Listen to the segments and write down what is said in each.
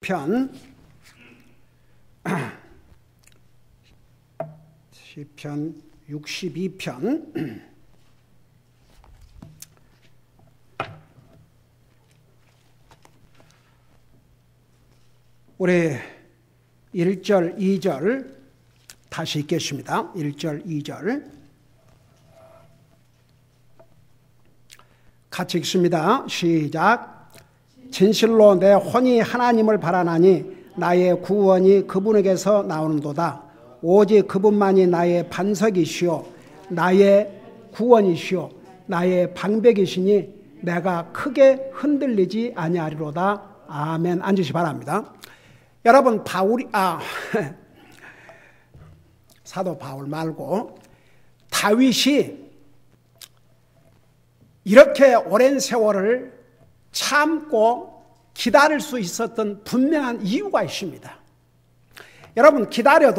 시편 62편 우리 1절, 2절 다시 읽겠습니다. 1절, 2절 같이 읽습니다. 시작. 진실로 내 혼이 하나님을 바라나니 나의 구원이 그분에게서 나오는도다. 오직 그분만이 나의 반석이시오 나의 구원이시오 나의 방백이시니 내가 크게 흔들리지 아니하리로다. 아멘. 앉으시 바랍니다. 여러분, 사도 바울 말고 다윗이 이렇게 오랜 세월을 참고 기다릴 수 있었던 분명한 이유가 있습니다. 여러분, 기다릴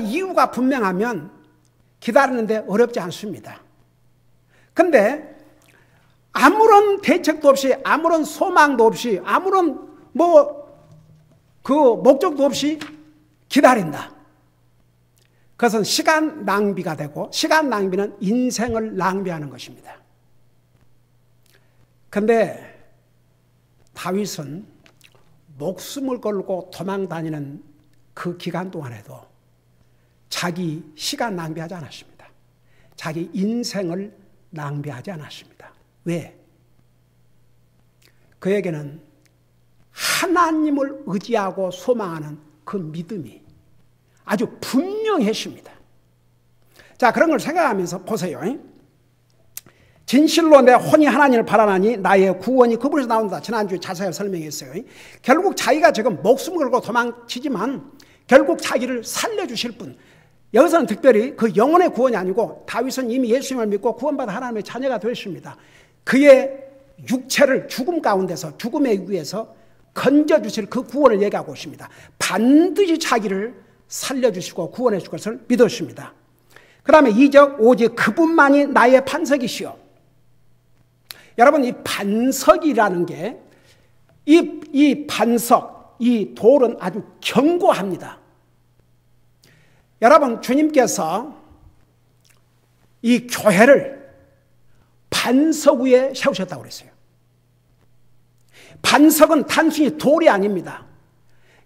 이유가 분명하면 기다리는데 어렵지 않습니다. 근데 아무런 대책도 없이, 아무런 소망도 없이, 아무런 목적도 없이 기다린다. 그것은 시간 낭비가 되고, 시간 낭비는 인생을 낭비하는 것입니다. 근데 다윗은 목숨을 걸고 도망다니는 그 기간 동안에도 자기 시간 낭비하지 않았습니다. 자기 인생을 낭비하지 않았습니다. 왜? 그에게는 하나님을 의지하고 소망하는 그 믿음이 아주 분명했습니다. 자, 그런 걸 생각하면서 보세요. 진실로 내 혼이 하나님을 바라나니 나의 구원이 그분에서 나온다. 지난주에 자세히 설명했어요. 결국 자기가 지금 목숨 걸고 도망치지만 결국 자기를 살려주실 분, 여기서는 특별히 그 영혼의 구원이 아니고 다윗은 이미 예수님을 믿고 구원받아 하나님의 자녀가 되었습니다. 그의 육체를 죽음 가운데서, 죽음의 위에서 건져주실 그 구원을 얘기하고 있습니다. 반드시 자기를 살려주시고 구원해 줄 것을 믿었습니다. 그 다음에 2절, 오직 그분만이 나의 반석이시오. 여러분, 이 반석이라는 게, 이 반석, 이 돌은 아주 견고합니다. 여러분, 주님께서 이 교회를 반석 위에 세우셨다고 그랬어요. 반석은 단순히 돌이 아닙니다.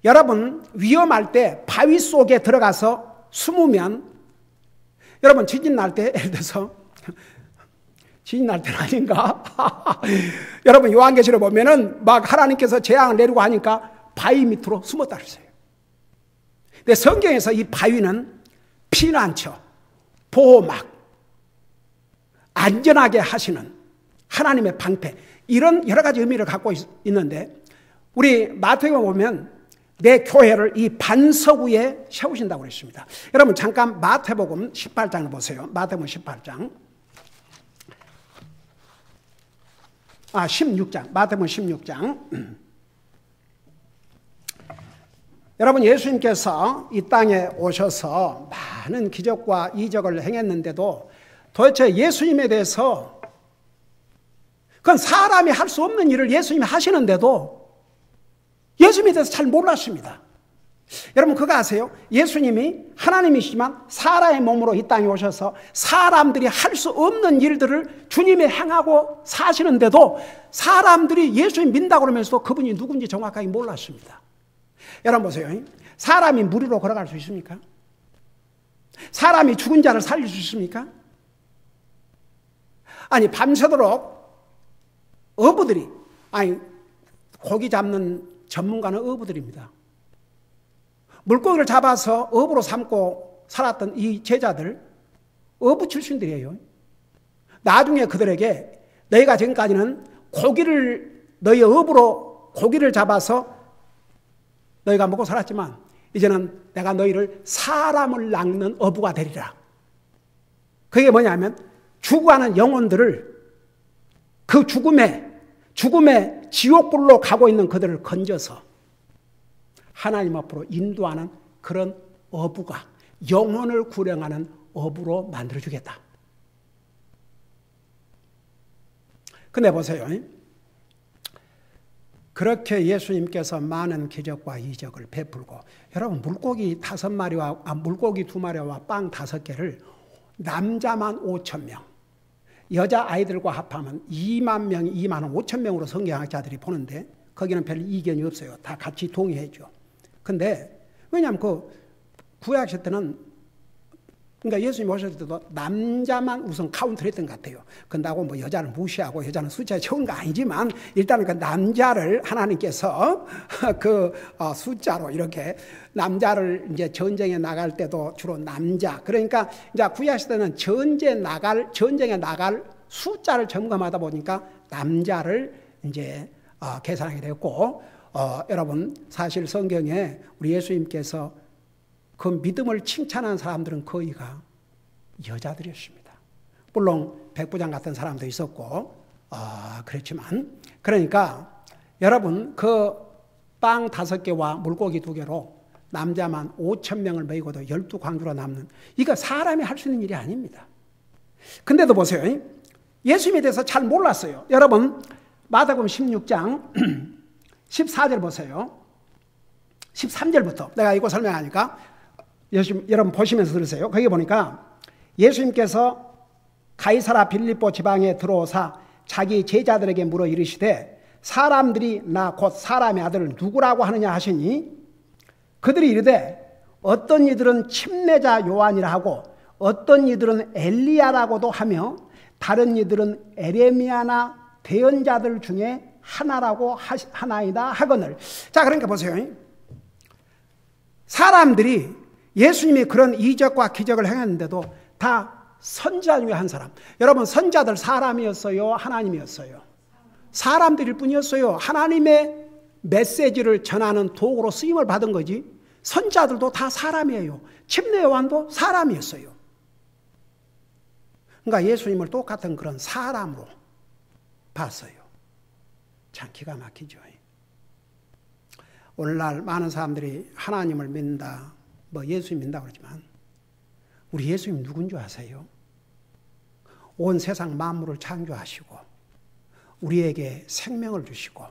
여러분, 위험할 때 바위 속에 들어가서 숨으면, 여러분, 지진 날 때, 예를 들어서, 지진 날 때는 아닌가? 여러분, 요한계시록 보면은 막 하나님께서 재앙을 내리고 하니까 바위 밑으로 숨었다 그랬어요. 근데 성경에서 이 바위는 피난처, 보호막, 안전하게 하시는 하나님의 방패, 이런 여러 가지 의미를 갖고 있는데, 우리 마태복음 보면 내 교회를 이 반석 위에 세우신다고 그랬습니다. 여러분, 잠깐 마태복음 18장을 보세요. 마태복음 18장. 16장. 마태복음 16장. 여러분, 예수님께서 이 땅에 오셔서 많은 기적과 이적을 행했는데도 도대체 예수님에 대해서, 그건 사람이 할 수 없는 일을 예수님이 하시는데도 예수님에 대해서 잘 몰랐습니다. 여러분, 그거 아세요? 예수님이 하나님이시지만 사람의 몸으로 이 땅에 오셔서 사람들이 할 수 없는 일들을 주님이 행하고 사시는데도 사람들이 예수님 믿는다고 그러면서도 그분이 누군지 정확하게 몰랐습니다. 여러분 보세요. 사람이 물 위로 걸어갈 수 있습니까? 사람이 죽은 자를 살릴 수 있습니까? 아니, 밤새도록 어부들이, 고기 잡는 전문가는 어부들입니다. 물고기를 잡아서 어부로 삼고 살았던 이 제자들, 어부 출신들이에요. 나중에 그들에게 너희가 지금까지는 너희 어부로 고기를 잡아서 너희가 먹고 살았지만 이제는 내가 너희를 사람을 낚는 어부가 되리라. 그게 뭐냐면 죽어가는 영혼들을 그 죽음의 지옥불로 가고 있는 그들을 건져서 하나님 앞으로 인도하는 그런 어부가, 영혼을 구령하는 어부로 만들어주겠다. 근데 보세요. 그렇게 예수님께서 많은 기적과 이적을 베풀고, 여러분 물고기 5마리와 물고기 2마리와 빵 5개를 남자만 5,000명, 여자 아이들과 합하면 2만 명, 2만 5천 명으로 성경학자들이 보는데 거기는 별 이견이 없어요. 다 같이 동의해줘. 근데 왜냐하면 그 구약시대 때는, 그러니까 예수님 오셨을 때도 남자만 우선 카운트를 했던 것 같아요. 그런다고 뭐 여자를 무시하고 여자는 숫자에 적은 거 아니지만 일단은 그 남자를 하나님께서 그 숫자로 이렇게 남자를 이제 전쟁에 나갈 때도 주로 남자, 그러니까 이제 구약시대는 전쟁에 나갈 숫자를 점검하다 보니까 남자를 이제 계산하게 됐고, 여러분 사실 성경에 우리 예수님께서 그 믿음을 칭찬한 사람들은 거의가 여자들이었습니다. 물론 백부장 같은 사람도 있었고 그렇지만, 그러니까 여러분 그 빵 5개와 물고기 2개로 남자만 5,000명을 먹이고도 12광주로 남는, 이거 사람이 할 수 있는 일이 아닙니다. 근데도 보세요. 예수님에 대해서 잘 몰랐어요. 여러분 마태복음 16장 14절 보세요. 13절부터 내가 이거 설명하니까 여러분 보시면서 들으세요. 거기 보니까 예수님께서 가이사라 빌립보 지방에 들어오사 자기 제자들에게 물어 이르시되 사람들이 나 곧 사람의 아들을 누구라고 하느냐 하시니, 그들이 이르되 어떤 이들은 침례자 요한이라 하고 어떤 이들은 엘리야라고도 하며 다른 이들은 에레미야나 대언자들 중에 하나라고 하나이다 하거늘. 자, 그러니까 보세요. 사람들이 예수님이 그런 이적과 기적을 행했는데도 다 선지자 중에 한 사람. 여러분 선지자들 사람이었어요? 하나님이었어요? 사람들일 뿐이었어요. 하나님의 메시지를 전하는 도구로 쓰임을 받은 거지. 선지자들도 다 사람이에요. 침례 요한도 사람이었어요. 그러니까 예수님을 똑같은 그런 사람으로 봤어요. 참 기가 막히죠. 오늘날 많은 사람들이 하나님을 믿는다, 뭐 예수님 믿는다 그러지만 우리 예수님 누군 줄 아세요? 온 세상 만물을 창조하시고 우리에게 생명을 주시고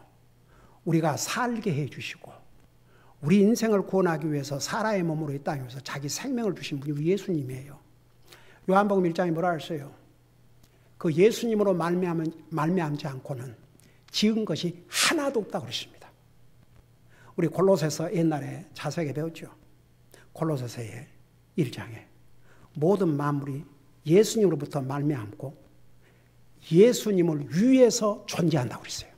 우리가 살게 해주시고 우리 인생을 구원하기 위해서 사람의 몸으로 이 땅에 와서 자기 생명을 주신 분이 우리 예수님이에요. 요한복음 1장에 뭐라 했어요? 그 예수님으로 말미암지 않고는 지은 것이 하나도 없다고 그랬습니다. 우리 골로새서 옛날에 자세하게 배웠죠. 골로새서의 1장에 모든 만물이 예수님으로부터 말미암고 예수님을 위해서 존재한다고 그랬어요.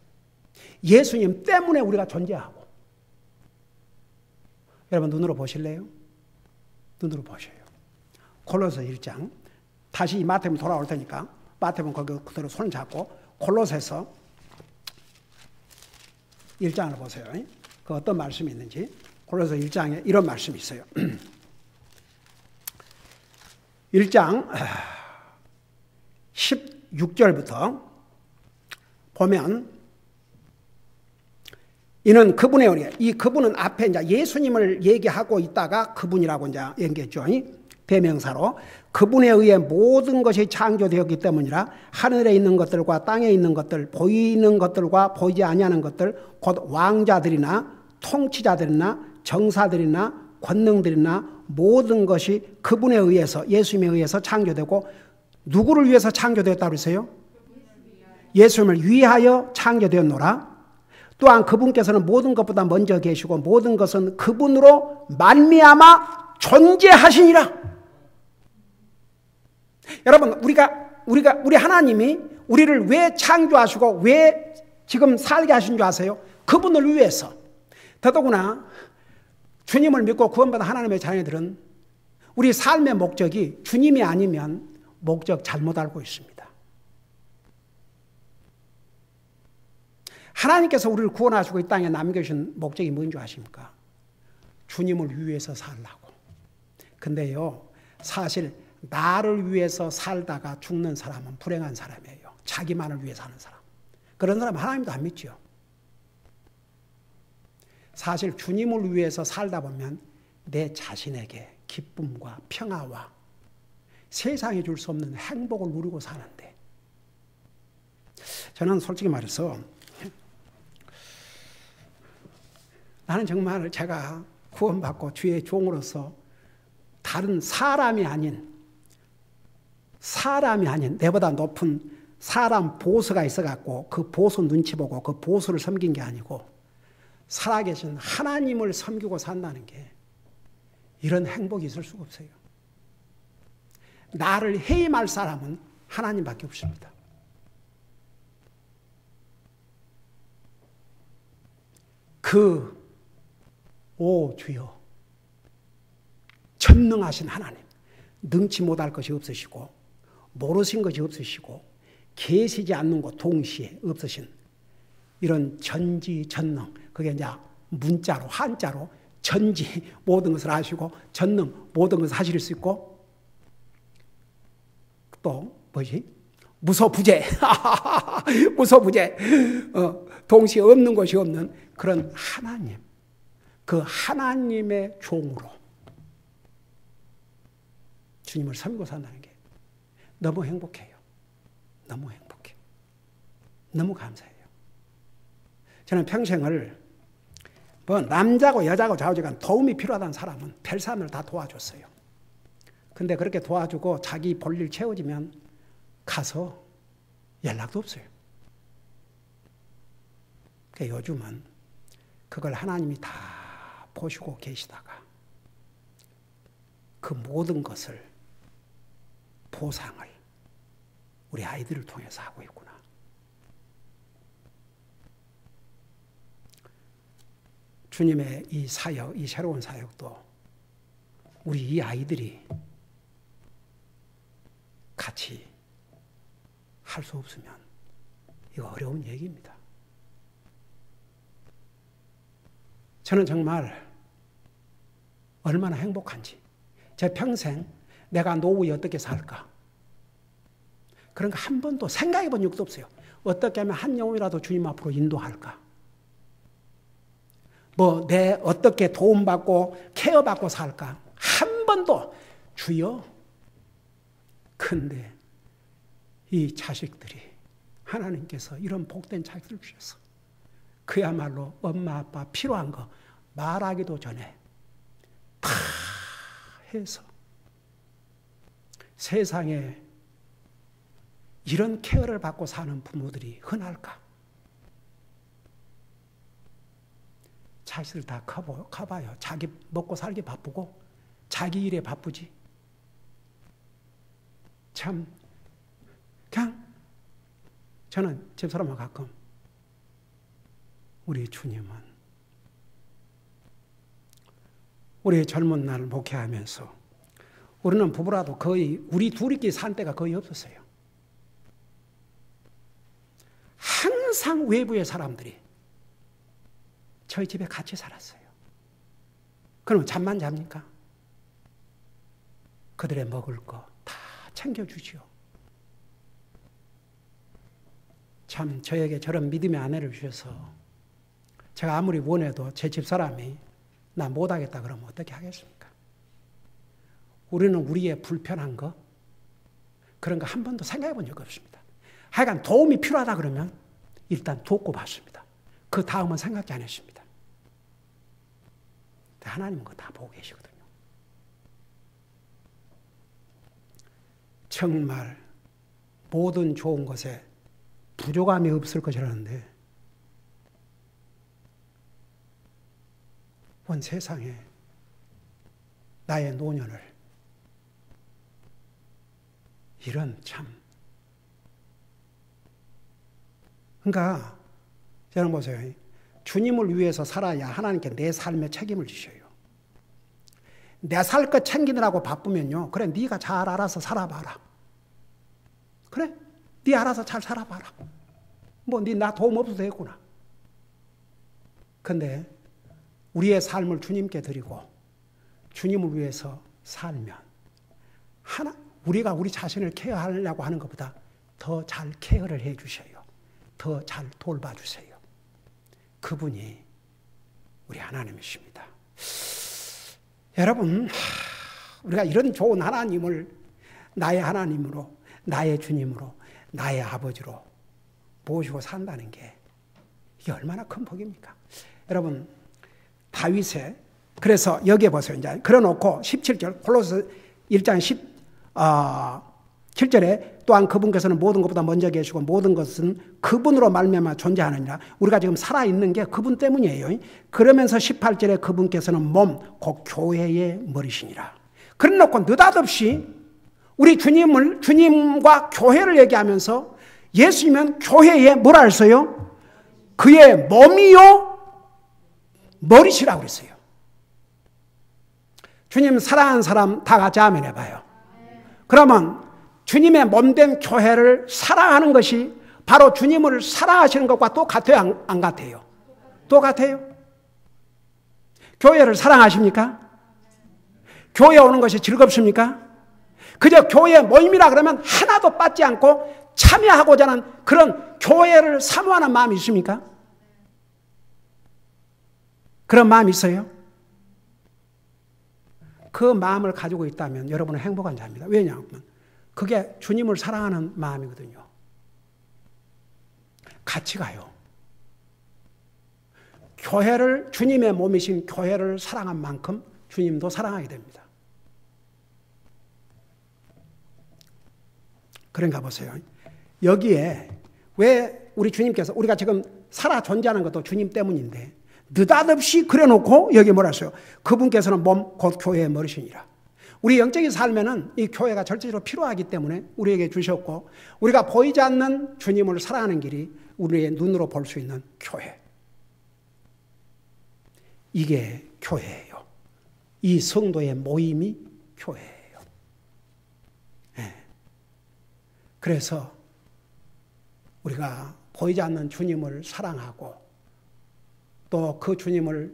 예수님 때문에 우리가 존재하고. 여러분 눈으로 보실래요? 눈으로 보셔요. 골로새 1장. 다시 마태복음 돌아올 테니까 마태복음 거기 그대로 손 잡고 골로새서 1장을 보세요. 그 어떤 말씀이 있는지. 골로새 1장에 이런 말씀이 있어요. 1장 16절부터 보면 이는 그분의 은혜, 이 그분은 앞에 이제 예수님을 얘기하고 있다가 그분이라고 이제 얘기했죠. 대명사로 그분에 의해 모든 것이 창조되었기 때문이라 하늘에 있는 것들과 땅에 있는 것들, 보이는 것들과 보이지 아니하는 것들, 곧 왕자들이나 통치자들이나 정사들이나 권능들이나 모든 것이 그분에 의해서, 예수님에 의해서 창조되고, 누구를 위해서 창조되었다고 그랬어요? 예수님을 위하여 창조되었노라. 또한 그분께서는 모든 것보다 먼저 계시고 모든 것은 그분으로 말미암아 존재하시니라. 여러분 우리 하나님이 우리를 왜 창조하시고 왜 지금 살게 하신 줄 아세요? 그분을 위해서. 더더구나 주님을 믿고 구원받은 하나님의 자녀들은 우리 삶의 목적이 주님이 아니면 목적 잘못 알고 있습니다. 하나님께서 우리를 구원하시고 이 땅에 남겨주신 목적이 뭔지 아십니까? 주님을 위해서 살라고. 근데요, 사실 나를 위해서 살다가 죽는 사람은 불행한 사람이에요. 자기만을 위해 사는 사람. 그런 사람 하나님도 안 믿죠. 사실 주님을 위해서 살다 보면 내 자신에게 기쁨과 평화와 세상에 줄 수 없는 행복을 누리고 사는데, 저는 솔직히 말해서 나는 정말 제가 구원받고 주의 종으로서 다른 사람이 아닌 내보다 높은 사람 보수가 있어갖고 그 보수 눈치 보고 그 보수를 섬긴 게 아니고 살아계신 하나님을 섬기고 산다는 게 이런 행복이 있을 수가 없어요. 나를 해임할 사람은 하나님밖에 없습니다. 오 주여, 전능하신 하나님, 능치 못할 것이 없으시고 모르신 것이 없으시고 계시지 않는 것 동시에 없으신 이런 전지전능, 그게 이제 문자로 한자로 전지 모든 것을 아시고 전능 모든 것을 하실 수 있고 또 무소부재 무소부재 동시에 없는 것이 없는 그런 하나님, 그 하나님의 종으로 주님을 섬기고 산다는 게 너무 행복해요. 너무 행복해. 너무 감사해요. 저는 평생을 남자고 여자고 좌우지간 도움이 필요하다는 사람은 별산을 다 도와줬어요. 근데 그렇게 도와주고 자기 볼일 채워지면 가서 연락도 없어요. 그러니까 요즘은 그걸 하나님이 다 보시고 계시다가 그 모든 것을 보상을 우리 아이들을 통해서 하고 있구나. 주님의 이 사역, 이 새로운 사역도 우리 이 아이들이 같이 할 수 없으면 이거 어려운 얘기입니다. 저는 정말 얼마나 행복한지, 제 평생 내가 노후에 어떻게 살까, 그런 거 한 번도 생각해 본 적도 없어요. 어떻게 하면 한 영혼이라도 주님 앞으로 인도할까, 내 어떻게 도움받고 케어받고 살까, 한 번도. 주여, 근데 이 자식들이 하나님께서 이런 복된 자식들을 주셔서 그야말로 엄마 아빠 필요한 거 말하기도 전에 다 해서 세상에 이런 케어를 받고 사는 부모들이 흔할까? 자식들 다 커봐요. 자기 먹고 살기 바쁘고 자기 일에 바쁘지. 참 그냥 저는 집사람과 가끔 우리 주님은 우리 젊은 날 목회하면서 우리는 부부라도 거의 우리 둘이끼리 산 때가 거의 없었어요. 항상 외부의 사람들이 저희 집에 같이 살았어요. 그러면 잠만 잡니까? 그들의 먹을 거 다 챙겨주지요. 참 저에게 저런 믿음의 아내를 주셔서 제가 아무리 원해도 제 집사람이 나 못하겠다 그러면 어떻게 하겠습니까? 우리는 우리의 불편한 거 그런 거 한 번도 생각해 본 적 없습니다. 하여간 도움이 필요하다 그러면 일단 돕고 받습니다. 그 다음은 생각지 안 했습니다. 하나님은 그거 다 보고 계시거든요. 정말 모든 좋은 것에 부족함이 없을 것이라는데 온 세상에 나의 노년을 이런 참 그러니까 여러분 보세요. 주님을 위해서 살아야 하나님께 내 삶에 책임을 지셔요. 내 살 것 챙기느라고 바쁘면요. 그래 네가 잘 알아서 살아봐라. 그래 네 알아서 잘 살아봐라. 네 나 도움 없어도 되겠구나. 근데 우리의 삶을 주님께 드리고 주님을 위해서 살면 우리가 우리 자신을 케어하려고 하는 것보다 더 잘 케어를 해 주셔요. 더 잘 돌봐 주세요. 그분이 우리 하나님이십니다. 여러분, 우리가 이런 좋은 하나님을 나의 하나님으로, 나의 주님으로, 나의 아버지로 모시고 산다는 게 이게 얼마나 큰 복입니까? 여러분, 다윗의 그래서 여기에 보세요. 이제 그려놓고 17절 골로새 1장 7절에 또한 그분께서는 모든 것보다 먼저 계시고 모든 것은 그분으로 말미암아 존재하느니라. 우리가 지금 살아있는 게 그분 때문이에요. 그러면서 18절에 그분께서는 몸, 곧 교회의 머리시니라. 그래놓고 느닷없이 우리 주님과 교회를 얘기하면서 예수님은 교회에 뭐라 했어요? 그의 몸이요 머리시라고 그랬어요. 주님 사랑하는 사람 다 같이 아멘 해봐요. 그러면 주님의 몸된 교회를 사랑하는 것이 바로 주님을 사랑하시는 것과 똑같아요? 안 같아요? 똑같아요? 교회를 사랑하십니까? 교회 오는 것이 즐겁습니까? 그저 교회 모임이라 그러면 하나도 빠지 않고 참여하고자 하는 그런 교회를 사모하는 마음이 있습니까? 그런 마음이 있어요? 그 마음을 가지고 있다면 여러분은 행복한 자입니다. 왜냐하면 그게 주님을 사랑하는 마음이거든요. 같이 가요. 교회를, 주님의 몸이신 교회를 사랑한 만큼 주님도 사랑하게 됩니다. 그런가 보세요. 여기에 왜 우리 주님께서 우리가 지금 살아 존재하는 것도 주님 때문인데 느닷없이 그려놓고 여기 뭐라 했어요? 그분께서는 몸, 곧 교회의 머리시니라. 우리 영적인 삶에는 이 교회가 절대적으로 필요하기 때문에 우리에게 주셨고 우리가 보이지 않는 주님을 사랑하는 길이 우리의 눈으로 볼 수 있는 교회. 이게 교회예요. 이 성도의 모임이 교회예요. 네. 그래서 우리가 보이지 않는 주님을 사랑하고 또 그 주님을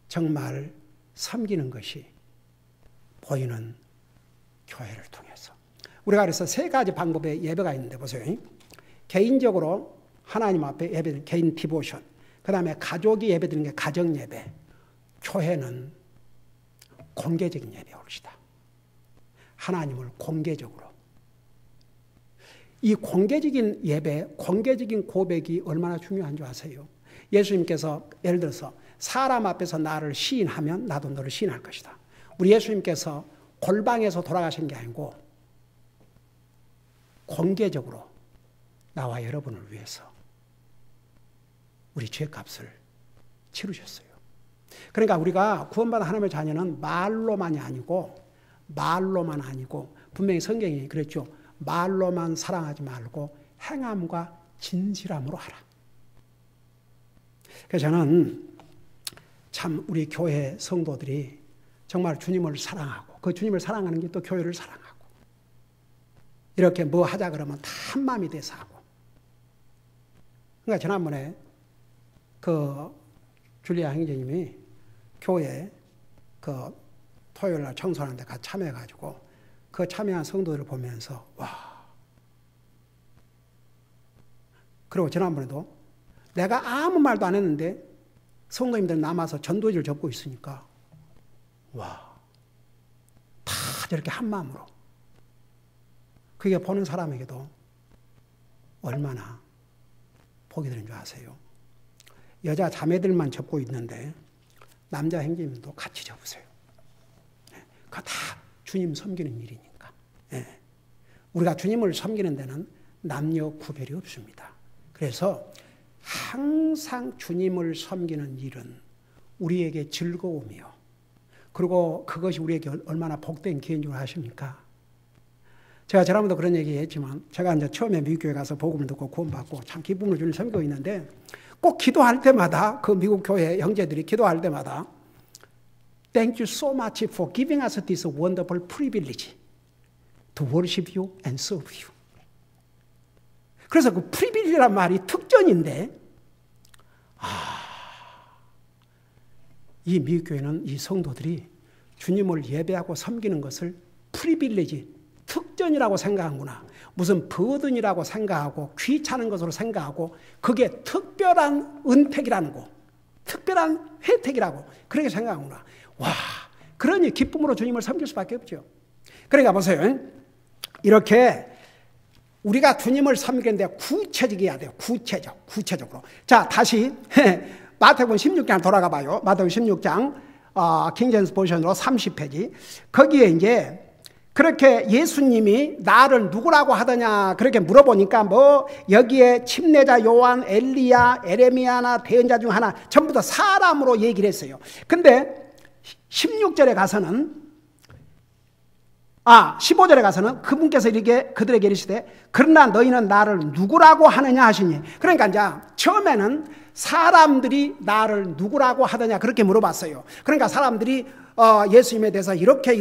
정말 섬기는 것이 보이는 교회를 통해서. 우리가 그래서 세 가지 방법의 예배가 있는데 보세요. 개인적으로 하나님 앞에 예배드리는 개인 디보션, 그 다음에 가족이 예배드리는 게 가정 예배, 교회는 공개적인 예배 옵시다. 하나님을 공개적으로. 이 공개적인 예배, 공개적인 고백이 얼마나 중요한 줄 아세요? 예수님께서 예를 들어서 사람 앞에서 나를 시인하면 나도 너를 시인할 것이다. 우리 예수님께서 골방에서 돌아가신 게 아니고 공개적으로 나와 여러분을 위해서 우리 죄값을 치르셨어요. 그러니까 우리가 구원받은 하나님의 자녀는 말로만 아니고 분명히 성경이 그랬죠. 말로만 사랑하지 말고 행함과 진실함으로 하라. 그래서 저는 참 우리 교회 성도들이 정말 주님을 사랑하고 그 주님을 사랑하는 게 또 교회를 사랑하고 이렇게 뭐 하자 그러면 다 한마음이 돼서 하고. 그러니까 지난번에 그 줄리아 형제님이 교회 그 토요일날 청소하는 데 같이 참여해가지고 그 참여한 성도들을 보면서 와. 그리고 지난번에도 내가 아무 말도 안 했는데 성도님들 남아서 전도지를 접고 있으니까 와. 다 저렇게 한 마음으로. 그게 보는 사람에게도 얼마나 복이 되는 줄 아세요? 여자 자매들만 접고 있는데 남자 형제님도 같이 접으세요. 그거 다 주님 섬기는 일이니까. 우리가 주님을 섬기는 데는 남녀 구별이 없습니다. 그래서 항상 주님을 섬기는 일은 우리에게 즐거움이요. 그리고 그것이 우리에게 얼마나 복된 기회인 줄 아십니까? 제가 지난번도 그런 얘기 했지만 제가 이제 처음에 미국 교회 가서 복음을 듣고 구원받고 참 기쁨을 주는 섬기고 있는데 꼭 기도할 때마다 그 미국 교회 형제들이 기도할 때마다 Thank you so much for giving us this wonderful privilege to worship you and serve you. 그래서 그 프리빌리지란 말이 특전인데 이 미국 교회는 이 성도들이 주님을 예배하고 섬기는 것을 프리빌리지, 특전이라고 생각하구나. 무슨 버든이라고 생각하고 귀찮은 것으로 생각하고 그게 특별한 은택이라는 거, 특별한 혜택이라고 그렇게 생각하구나. 와, 그러니 기쁨으로 주님을 섬길 수밖에 없죠. 그러니까 보세요. 이렇게 우리가 주님을 섬기는데 구체적이어야 돼요. 구체적으로. 자, 다시 마태복음 16장 돌아가 봐요. 마태복음 16장 킹제임스 버전으로 30페이지. 거기에 이제 그렇게 예수님이 나를 누구라고 하더냐 그렇게 물어보니까 뭐 여기에 침례자 요한, 엘리야, 에레미야나 대언자 중 하나 전부 다 사람으로 얘기를 했어요. 근데 16절에 가서는 15절에 가서는 그분께서 이렇게 그들에게 이르시되 그러나 너희는 나를 누구라고 하느냐 하시니, 그러니까 이제 처음에는 사람들이 나를 누구라고 하더냐 그렇게 물어봤어요. 그러니까 사람들이 예수님에 대해서 이렇게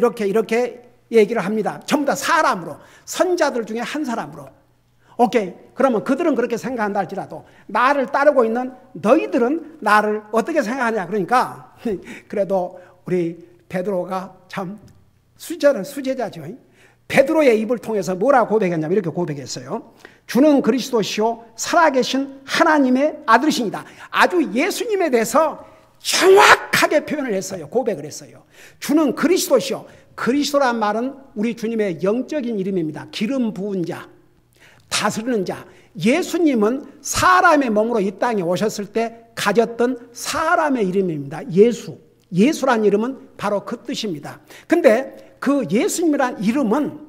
얘기를 합니다. 전부 다 사람으로, 선자들 중에 한 사람으로. 오케이, 그러면 그들은 그렇게 생각한다 할지라도 나를 따르고 있는 너희들은 나를 어떻게 생각하냐. 그러니까 그래도 우리 베드로가 참 수제자죠. 베드로의 입을 통해서 뭐라고 고백했냐면 이렇게 고백했어요. 주는 그리스도시요 살아계신 하나님의 아들이십니다. 아주 예수님에 대해서 정확하게 표현을 했어요. 고백을 했어요. 주는 그리스도시요. 그리스도란 말은 우리 주님의 영적인 이름입니다. 기름 부은 자, 다스리는 자. 예수님은 사람의 몸으로 이 땅에 오셨을 때 가졌던 사람의 이름입니다. 예수란 이름은 바로 그 뜻입니다. 근데 그 예수님이란 이름은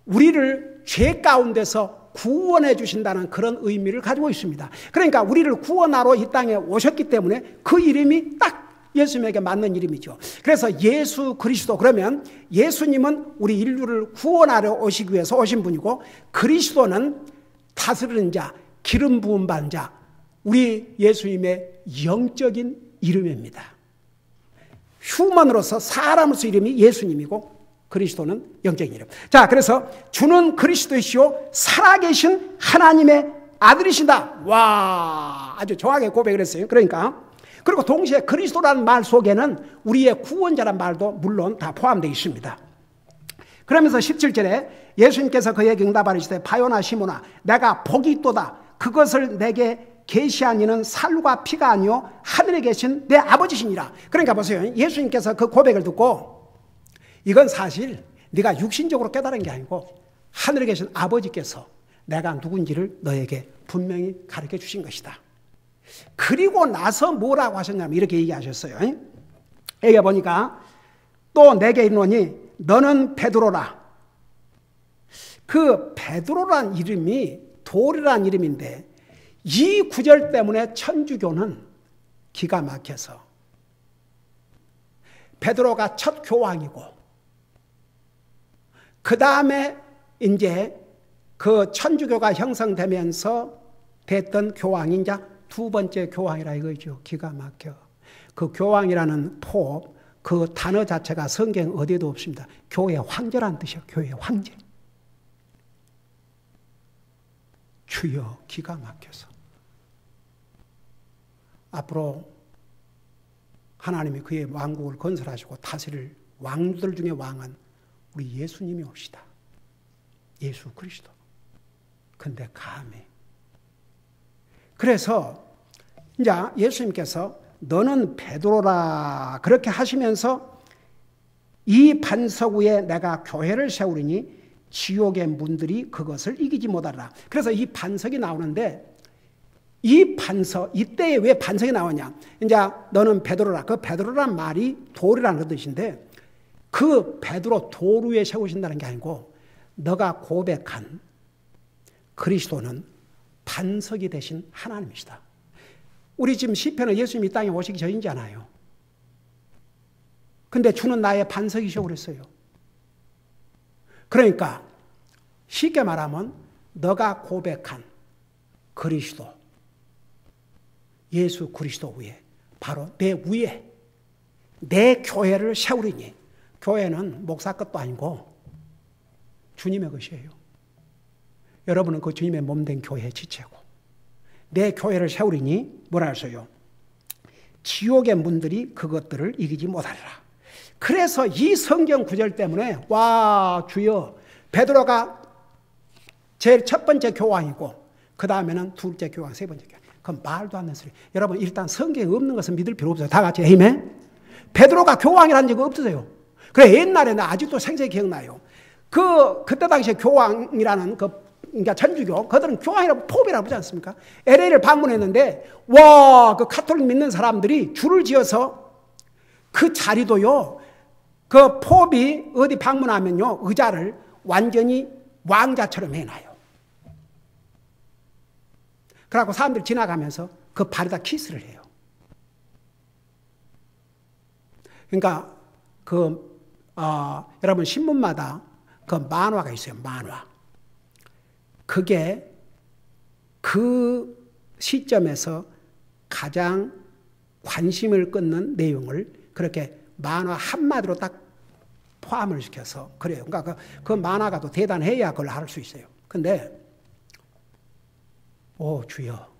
우리를 죄 가운데서 구원해 주신다는 그런 의미를 가지고 있습니다. 그러니까 우리를 구원하러 이 땅에 오셨기 때문에 그 이름이 딱 예수님에게 맞는 이름이죠. 그래서 예수 그리스도, 그러면 예수님은 우리 인류를 구원하러 오시기 위해서 오신 분이고, 그리스도는 다스리는 자, 기름 부음 받은 자, 우리 예수님의 영적인 이름입니다. 휴먼으로서 사람으로서 이름이 예수님이고 그리스도는 영적인 이름. 자, 그래서 주는 그리스도이시오 살아계신 하나님의 아들이신다. 와, 아주 정확하게 고백을 했어요. 그러니까 그리고 동시에 그리스도라는 말 속에는 우리의 구원자라는 말도 물론 다 포함되어 있습니다. 그러면서 17절에 예수님께서 그에게 응답하시되 바요나 시모나 내가 복이 있도다. 그것을 내게 계시한 이는 살과 피가 아니요 하늘에 계신 내 아버지시니라. 그러니까 보세요. 예수님께서 그 고백을 듣고 이건 사실 네가 육신적으로 깨달은 게 아니고 하늘에 계신 아버지께서 내가 누군지를 너에게 분명히 가르쳐 주신 것이다. 그리고 나서 뭐라고 하셨냐면 이렇게 얘기하셨어요. 여기 보니까 또 내게 이르노니 너는 베드로라. 그 베드로란 이름이 돌이란 이름인데 이 구절 때문에 천주교는 기가 막혀서 베드로가 첫 교황이고 그 다음에 이제 그 천주교가 형성되면서 됐던 교황이 이제 두 번째 교황이라 이거죠. 기가 막혀. 그 교황이라는 포, 그 단어 자체가 성경 어디에도 없습니다. 교회 황제란 뜻이에요. 교회 황제. 주여, 기가 막혀서. 앞으로 하나님이 그의 왕국을 건설하시고 다스릴 왕들 중에 왕은 우리 예수님이 옵시다. 예수 그리스도. 근데 감히. 그래서 이제 예수님께서 너는 베드로라 그렇게 하시면서 이 반석 위에 내가 교회를 세우리니 지옥의 문들이 그것을 이기지 못하리라. 그래서 이 반석이 나오는데 이 반석, 이때에 왜 반석이 나오냐. 이제 너는 베드로라. 그 베드로란 말이 돌이라는 뜻인데 그 베드로 돌 위에 세우신다는 게 아니고 너가 고백한 그리스도는 반석이 되신 하나님이시다. 우리 지금 시편은 예수님이 이 땅에 오시기 전이잖아요. 근데 주는 나의 반석이시오 그랬어요. 그러니까 쉽게 말하면 너가 고백한 그리스도, 예수 그리스도 위에 바로 내 위에 내 교회를 세우리니, 교회는 목사 것도 아니고 주님의 것이에요. 여러분은 그 주님의 몸된 교회의 지체고 내 교회를 세우리니 뭐라 했어요? 지옥의 문들이 그것들을 이기지 못하리라. 그래서 이 성경 구절 때문에 와 주여, 베드로가 제일 첫 번째 교황이고 그 다음에는 둘째 교황, 세 번째 교황. 그건 말도 안 되는 소리. 여러분 일단 성경에 없는 것은 믿을 필요 없어요. 다 같이 아멘. 베드로가 교황이라는 적이 없으세요. 그래 옛날에는 아직도 생생히 기억나요. 그때 당시에 교황이라는 그 그러니까 천주교, 그들은 교황이라고 포비라고 하지 않습니까? LA를 방문했는데, 와, 그 카톨릭 믿는 사람들이 줄을 지어서 그 자리도요, 그 포비 어디 방문하면요, 의자를 완전히 왕자처럼 해놔요. 그래갖고 사람들이 지나가면서 그 발에다 키스를 해요. 그러니까 여러분 신문마다 그 만화가 있어요. 만화. 그게 그 시점에서 가장 관심을 끄는 내용을 그렇게 만화 한마디로 딱 포함을 시켜서 그래요. 그러니까 그 만화가 또 대단해야 그걸 알 수 있어요. 근데 오 주여,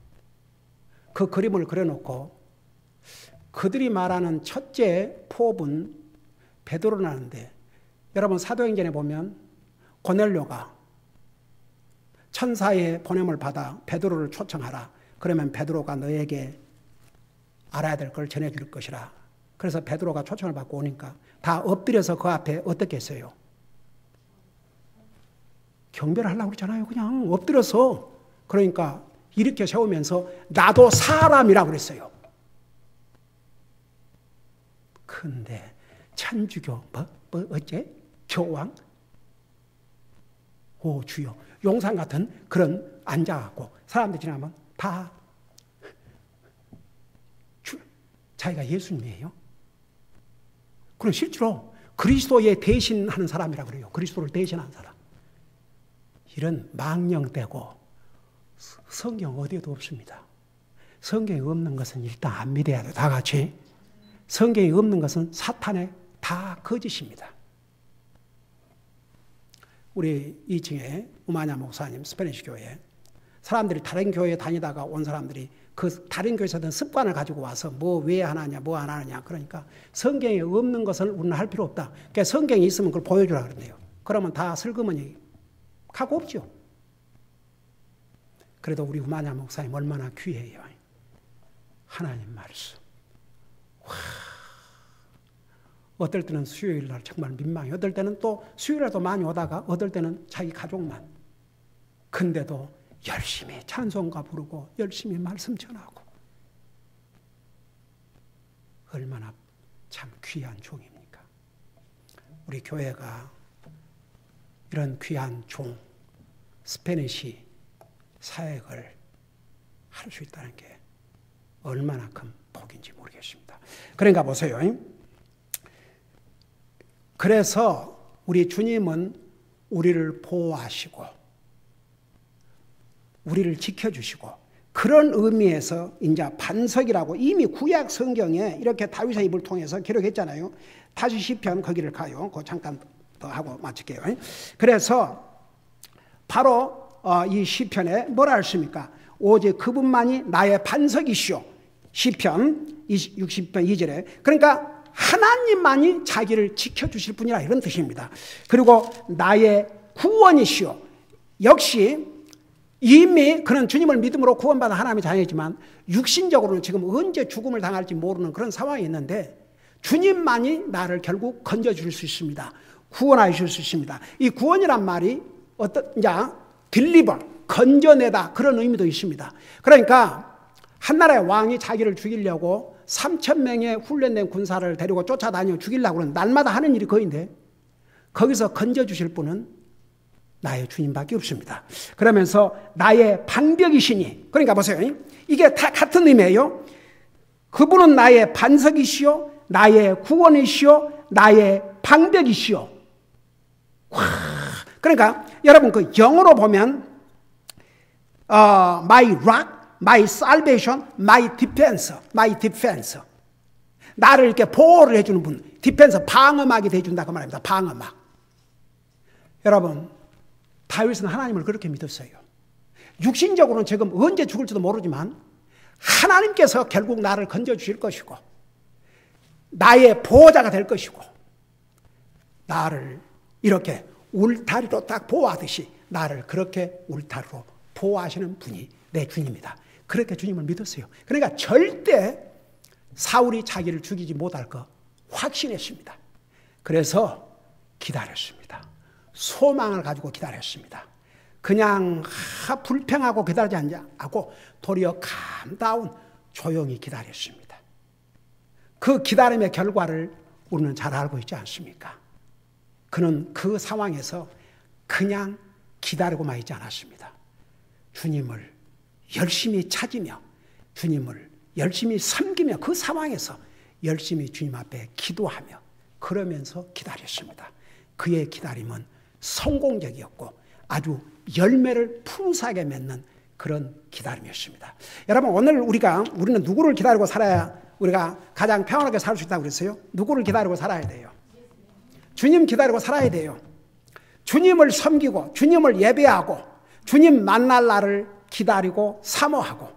그 그림을 그려놓고 그들이 말하는 첫째 포업은 베드로라는데, 여러분 사도행전에 보면 고넬료가 천사의 보냄을 받아 베드로를 초청하라. 그러면 베드로가 너에게 알아야 될 걸 전해줄 것이라. 그래서 베드로가 초청을 받고 오니까 다 엎드려서 그 앞에 어떻게 했어요? 경배를 하려고 그러잖아요. 그냥 엎드려서. 그러니까 이렇게 세우면서 나도 사람이라고 그랬어요. 근데 천주교 어째? 교황? 오 주여, 용산 같은 그런 앉아갖고 사람들 지나면 다 자기가 예수님이에요. 그럼 실제로 그리스도에 대신하는 사람이라고 그래요. 그리스도를 대신하는 사람. 이런 망령되고 성경 어디에도 없습니다. 성경에 없는 것은 일단 안 믿어야 돼요. 다 같이. 성경에 없는 것은 사탄의 다 거짓입니다. 우리 2층에 우마냐 목사님 스페니시 교회, 사람들이 다른 교회에 다니다가 온 사람들이 그 다른 교회에서 든 습관을 가지고 와서 뭐 왜 하나냐 뭐 안 하느냐, 그러니까 성경에 없는 것을 우리는 할 필요 없다. 그러니까 성경에 있으면 그걸 보여주라 그러네요. 그러면 다 슬그머니 갖고 없죠. 그래도 우리 우마냐 목사님 얼마나 귀해요. 하나님 말씀. 와. 어떨 때는 수요일 날 정말 민망해. 어떨 때는 또 수요일에도 많이 오다가 어떨 때는 자기 가족만. 근데도 열심히 찬송가 부르고 열심히 말씀 전하고. 얼마나 참 귀한 종입니까? 우리 교회가 이런 귀한 종, 스페니시 사역을 할 수 있다는 게 얼마나 큰 복인지 모르겠습니다. 그러니까 보세요. 그래서 우리 주님은 우리를 보호하시고 우리를 지켜주시고, 그런 의미에서 이제 반석이라고 이미 구약 성경에 이렇게 다윗의 입을 통해서 기록했잖아요. 다시 시편 거기를 가요. 그 잠깐 더 하고 마칠게요. 그래서 바로 이 시편에 뭐라 했습니까? 오직 그분만이 나의 반석이시오. 시편 60편 2절에. 그러니까 하나님만이 자기를 지켜주실 분이라, 이런 뜻입니다. 그리고 나의 구원이시오. 역시 이미 그는 주님을 믿음으로 구원받은 하나님의 자녀이지만 육신적으로는 지금 언제 죽음을 당할지 모르는 그런 상황이 있는데, 주님만이 나를 결국 건져주실 수 있습니다. 구원하실 수 있습니다. 이 구원이란 말이 딜리버, 건져내다, 그런 의미도 있습니다. 그러니까 한 나라의 왕이 자기를 죽이려고 3,000명의 훈련된 군사를 데리고 쫓아다니고 죽이려고 하는, 날마다 하는 일이 그인데, 거기서 건져주실 분은 나의 주님밖에 없습니다. 그러면서 나의 방벽이시니, 그러니까 보세요. 이게 다 같은 의미예요. 그분은 나의 반석이시오, 나의 구원이시오, 나의 방벽이시오. 와, 그러니까 여러분 그 영어로 보면 my rock, my salvation, my defense, my defense. 나를 이렇게 보호를 해주는 분, 디펜서, 방어막이 돼준다 그 말입니다. 방어막. 여러분, 다윗은 하나님을 그렇게 믿었어요. 육신적으로는 지금 언제 죽을지도 모르지만 하나님께서 결국 나를 건져주실 것이고 나의 보호자가 될 것이고, 나를 이렇게 울타리로 딱 보호하듯이 나를 그렇게 울타리로 보호하시는 분이 내 주님이다. 그렇게 주님을 믿었어요. 그러니까 절대 사울이 자기를 죽이지 못할 거 확신했습니다. 그래서 기다렸습니다. 소망을 가지고 기다렸습니다. 그냥 불평하고 기다리지 않고 도리어 감다운 조용히 기다렸습니다. 그 기다림의 결과를 우리는 잘 알고 있지 않습니까? 그는 그 상황에서 그냥 기다리고만 있지 않았습니다. 주님을 열심히 찾으며 주님을 열심히 섬기며 그 상황에서 열심히 주님 앞에 기도하며 그러면서 기다렸습니다. 그의 기다림은 성공적이었고 아주 열매를 풍성하게 맺는 그런 기다림이었습니다. 여러분, 오늘 우리는 누구를 기다리고 살아야 우리가 가장 평안하게 살 수 있다고 그랬어요? 누구를 기다리고 살아야 돼요? 주님 기다리고 살아야 돼요. 주님을 섬기고 주님을 예배하고 주님 만날 날을 기다리고 사모하고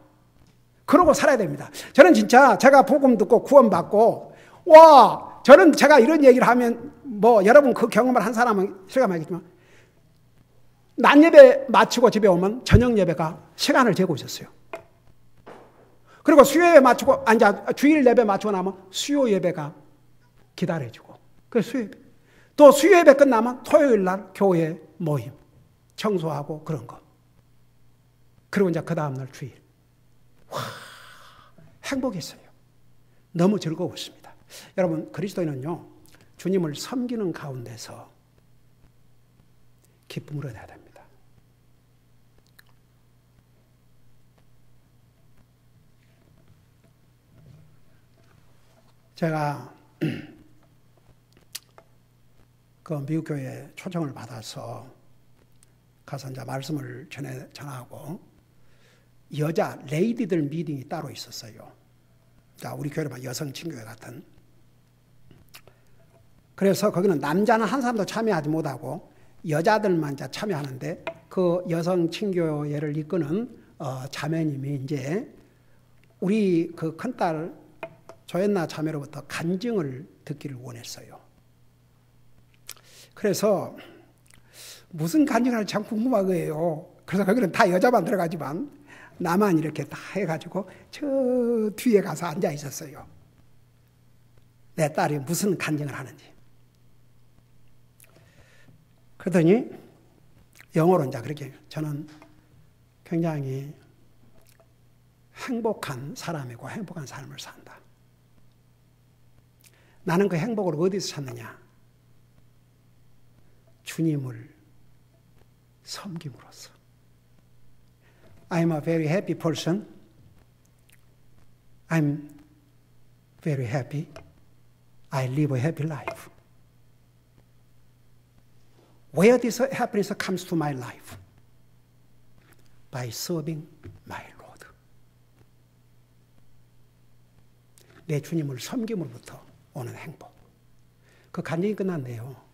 그러고 살아야 됩니다. 저는 진짜 제가 복음 듣고 구원받고 저는 제가 이런 얘기를 하면 여러분 그 경험을 한 사람은 실감하겠지만 낮 예배 마치고 집에 오면 저녁 예배가 시간을 재고 있었어요. 그리고 수요 예배 마치고 주일 예배 마치고 나면 수요 예배가 기다려지고 그래서 수요 예배 또 수요 예배 끝나면 토요일 날 교회 모임 청소하고 그런 거 그리고 이제 그 다음날 주일 행복했어요. 너무 즐거웠습니다. 여러분, 그리스도인은요 주님을 섬기는 가운데서 기쁨을 얻어야 됩니다. 제가 그 미국 교회에 초청을 받아서 가서 이제 말씀을 전하고 여자 레이디들 미팅이 따로 있었어요. 그러니까 우리 교회는 여성 친교회 같은. 그래서 거기는 남자는 한 사람도 참여하지 못하고 여자들만 이제 참여하는데 그 여성 친교회를 이끄는 자매님이 이제 우리 그 큰딸 조연나 자매로부터 간증을 듣기를 원했어요. 그래서 무슨 간증을 할지 참 궁금한 거예요. 그래서 거기는 다 여자만 들어가지만 나만 이렇게 다 해가지고 저 뒤에 가서 앉아 있었어요. 내 딸이 무슨 간증을 하는지. 그러더니 영어로 이제 그렇게 저는 굉장히 행복한 사람이고 행복한 삶을 산다. 나는 그 행복을 어디서 찾느냐? 주님을 섬김으로써. I'm a very happy person. I'm very happy. I live a happy life. Where this happiness comes to my life? By serving my Lord. 내 주님을 섬김으로부터 오는 행복. 그 간증이 끝났네요.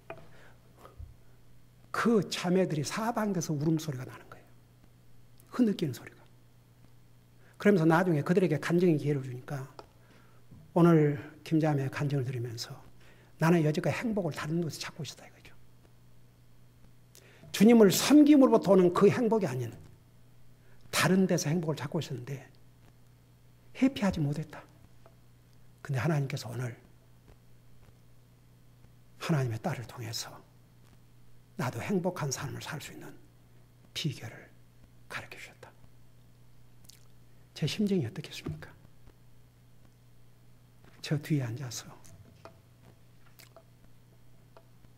그 자매들이 사방에서 울음소리가 나는 거예요. 흐느끼는 소리가. 그러면서 나중에 그들에게 간증의 기회를 주니까 오늘 김자매의 간증을 들으면서 나는 여지까지 행복을 다른 곳에서 찾고 있었다 이거죠. 주님을 섬김으로부터 오는 그 행복이 아닌 다른 데서 행복을 찾고 있었는데 회피하지 못했다. 근데 하나님께서 오늘 하나님의 딸을 통해서 나도 행복한 삶을 살 수 있는 비결을 가르쳐 주셨다. 제 심정이 어떻겠습니까? 저 뒤에 앉아서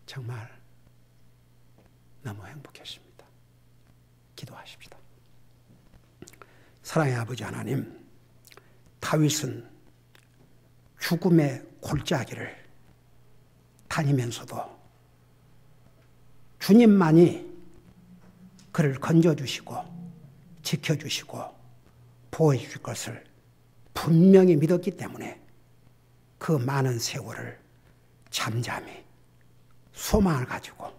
정말 너무 행복했습니다. 기도하십시다. 사랑의 아버지 하나님, 다윗은 죽음의 골짜기를 다니면서도 주님만이 그를 건져주시고 지켜주시고 보호해 줄 것을 분명히 믿었기 때문에 그 많은 세월을 잠잠히 소망을 가지고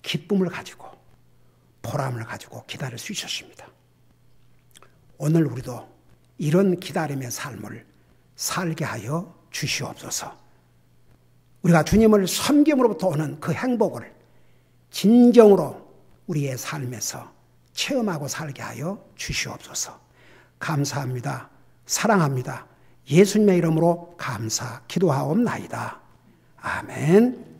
기쁨을 가지고 보람을 가지고 기다릴 수 있었습니다. 오늘 우리도 이런 기다림의 삶을 살게 하여 주시옵소서. 우리가 주님을 섬김으로부터 오는 그 행복을 진정으로 우리의 삶에서 체험하고 살게 하여 주시옵소서. 감사합니다. 사랑합니다. 예수님의 이름으로 감사 기도하옵나이다. 아멘.